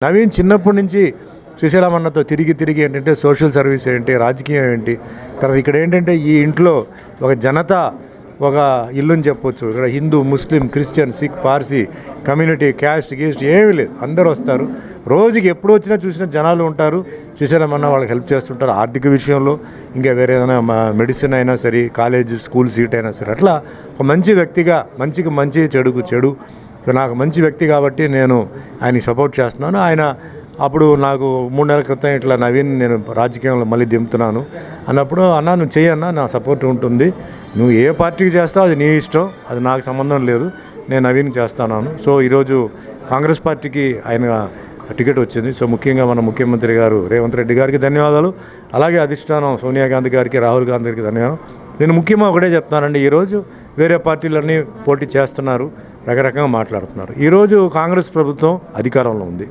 నవీన్ చిన్నప్పటి నుంచి శ్రీశైలమన్నతో తిరిగి ఏంటంటే సోషల్ సర్వీస్ ఏంటి, రాజకీయం ఏంటి, తర్వాత ఇక్కడ ఏంటంటే ఈ ఇంట్లో ఒక జనతా ఒక ఇల్లుని చెప్పొచ్చు. ఇక్కడ Hindu, Muslim, Christian, Sikh, Parsi community, caste గీస్ట్ ఏమీ లేదు, అందరూ వస్తారు. రోజుకి ఎప్పుడు వచ్చినా చూసిన జనాలు ఉంటారు. శ్రీశైలమన్న వాళ్ళకి హెల్ప్ చేస్తుంటారు ఆర్థిక విషయంలో, ఇంకా వేరే ఏదైనా మెడిసిన్ అయినా సరే, కాలేజ్ స్కూల్ సీట్ అయినా సరే. అట్లా ఒక మంచి వ్యక్తిగా, మంచికి మంచి, చెడుకు చెడు, నాకు మంచి వ్యక్తి కాబట్టి నేను ఆయనకి సపోర్ట్ చేస్తున్నాను. ఆయన అప్పుడు నాకు 3 నెలల క్రితం ఇట్లా నవీన్ నేను రాజకీయంలో మళ్ళీ దింపుతున్నాను అన్నప్పుడు, అన్న నువ్వు చెయ్యన్నా, నా సపోర్ట్ ఉంటుంది, నువ్వు ఏ పార్టీకి చేస్తావు అది నీ ఇష్టం, అది నాకు సంబంధం లేదు, నేను నవీన్ చేస్తున్నాను. సో ఈరోజు కాంగ్రెస్ పార్టీకి ఆయన టికెట్ వచ్చింది. సో ముఖ్యంగా మన ముఖ్యమంత్రి గారు రేవంత్ రెడ్డి గారికి ధన్యవాదాలు, అలాగే అధిష్టానం సోనియా గాంధీ గారికి, రాహుల్ గాంధీ గారికి ధన్యవాదాలు. నేను ముఖ్యంగా ఒకటే చెప్తానండి, ఈరోజు వేరే పార్టీలన్నీ పోటీ చేస్తున్నారు, రకరకంగా మాట్లాడుతున్నారు. ఈరోజు కాంగ్రెస్ ప్రభుత్వం అధికారంలో ఉంది.